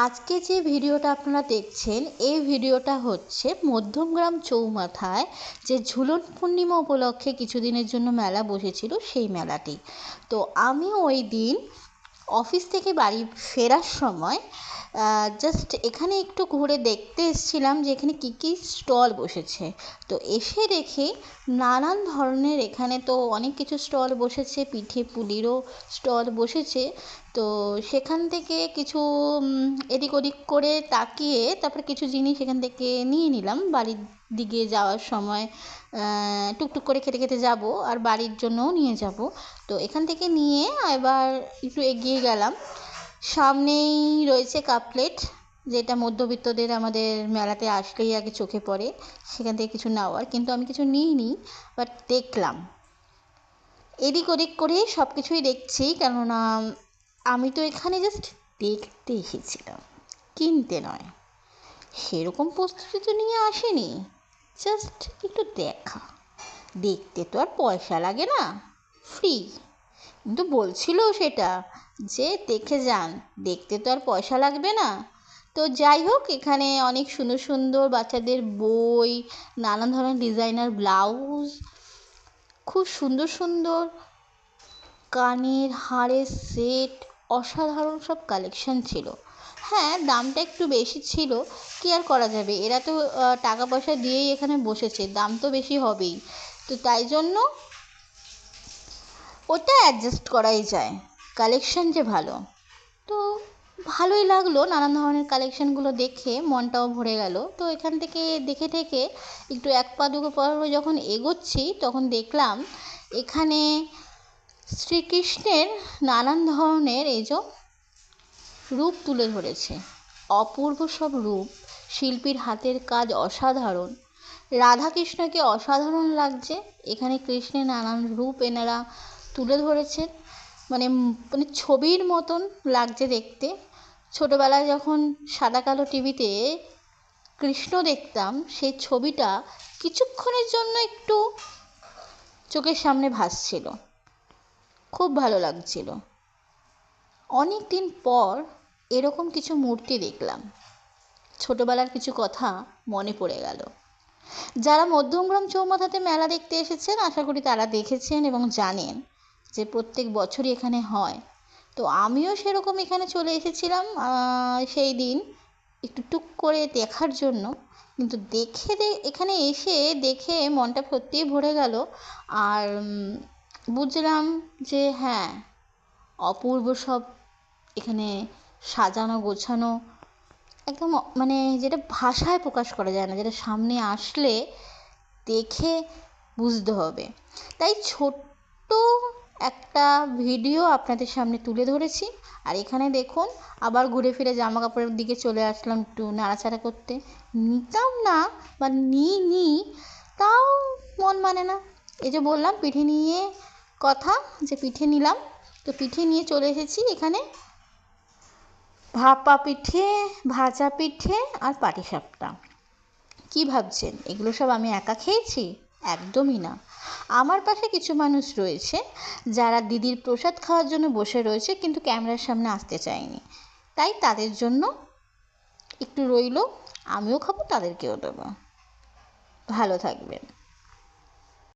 আজকে যে ভিডিওটা আপনারা দেখছেন এই ভিডিওটা হচ্ছে মধ্যমগ্রাম চৌমাথায় যে ঝুলন পূর্ণিমা উপলক্ষে কিছুদিনের জন্য মেলা বসেছিল সেই মেলাটি। তো আমি ওই দিন অফিস থেকে বাড়ি ফেরার সময় জাস্ট এখানে একটু ঘুরে দেখতে এসেছিলাম যে এখানে কী কী স্টল বসেছে। তো এসে দেখি নানান ধরনের, এখানে তো অনেক কিছু স্টল বসেছে, পিঠে পুলিরও স্টল বসেছে। তো সেখান থেকে কিছু এদিক ওদিক করে তাকিয়ে তারপরে কিছু জিনিস এখান থেকে নিয়ে নিলাম। বাড়ির দিকে যাওয়ার সময় টুকটুক করে খেতে খেতে যাব, আর বাড়ির জন্যও নিয়ে যাব। তো এখান থেকে নিয়ে এবার একটু এগিয়ে গেলাম। সামনেই রয়েছে কাপলেট, যেটা মধ্যবিত্তদের আমাদের মেলাতে আসলেই আগে চোখে পড়ে। সেখান থেকে কিছু নেওয়ার, কিন্তু আমি কিছু নিইনি, বাট দেখলাম এদিক ওদিক করে সব কিছুই দেখছি, কেননা আমি তো এখানে জাস্ট দেখতে এসেছিলাম, কিনতে নয়। সেরকম প্রস্তুতি তো নিয়ে আসেনি, জাস্ট একটু দেখতে তো আর পয়সা লাগে না, ফ্রি। কিন্তু বলছিল সেটা যে দেখে যান, দেখতে তো আর পয়সা লাগবে না। তো যাই হোক, এখানে অনেক সুন্দর সুন্দর বাচ্চাদের বই, নানান ধরনের ডিজাইনার ব্লাউজ, খুব সুন্দর সুন্দর কানের হারের সেট, অসাধারণ সব কালেকশন ছিল। হ্যাঁ, দামটা একটু বেশি ছিল, কী আর করা যাবে, এরা তো টাকা পয়সা দিয়েই এখানে বসেছে, দাম তো বেশি হবেই। তো তাই জন্য ওটা অ্যাডজাস্ট করাই যায়। কালেকশন যে ভালো, তো ভালোই লাগলো। নানান ধরনের কালেকশানগুলো দেখে মনটাও ভরে গেল। তো এখান থেকে দেখে ঠেকে একটু এক পা দুটো পা যখন এগোচ্ছি, তখন দেখলাম এখানে শ্রীকৃষ্ণের নানান ধরনের এই যে রূপ তুলে ধরেছে। অপূর্ব সব রূপ, শিল্পীর হাতের কাজ অসাধারণ। রাধাকৃষ্ণকে অসাধারণ লাগছে। এখানে কৃষ্ণের নানান রূপ এনারা তুলে ধরেছেন, মানে মানে ছবির মতন লাগছে দেখতে। ছোটোবেলায় যখন সাদা কালো টিভিতে কৃষ্ণ দেখতাম, সেই ছবিটা কিছুক্ষণের জন্য একটু চোখের সামনে ভাসছিল, খুব ভালো লাগছিল। অনেক দিন পর এরকম কিছু মূর্তি দেখলাম, ছোটোবেলার কিছু কথা মনে পড়ে গেল। যারা মধ্যমগ্রাম চৌমাথাতে মেলা দেখতে এসেছেন, আশা করি তারা দেখেছেন এবং জানেন যে প্রত্যেক বছরই এখানে হয়। তো আমিও সেরকম এখানে চলে এসেছিলাম সেই দিন একটু টুক করে দেখার জন্য। কিন্তু এখানে এসে দেখে মনটা সত্যিই ভরে গেল। আর বুঝলাম যে হ্যাঁ, অপূর্ব সব এখানে সাজানো গোছানো, একদম মানে যেটা ভাষায় প্রকাশ করা যায় না, যেটা সামনে আসলে দেখে বুঝতে হবে। তাই ছোট্ট একটা ভিডিও আপনাদের সামনে তুলে ধরেছি। আর এখানে দেখুন, আবার ঘুরে ফিরে জামা কাপড়ের দিকে চলে আসলাম একটু নাড়াচাড়া করতে। নিতাম না বা নিই, তাও মন মানে না। এই যে বললাম পিঠে নিয়ে কথা, যে পিঠে নিলাম, তো পিঠে নিয়ে চলে এসেছি এখানে। ভাপা পিঠে, ভাজা পিঠে আর পাটিসাপটা। কী ভাবছেন এগুলো সব আমি একা খেয়েছি? একদমই না। আমার পাশে কিছু মানুষ রয়েছে যারা দিদির প্রসাদ খাওয়ার জন্য বসে রয়েছে, কিন্তু ক্যামেরার সামনে আসতে চায়নি। তাই তাদের জন্য একটু রইল, আমিও খাবো, তাদেরকেও দেবো। ভালো থাকবেন।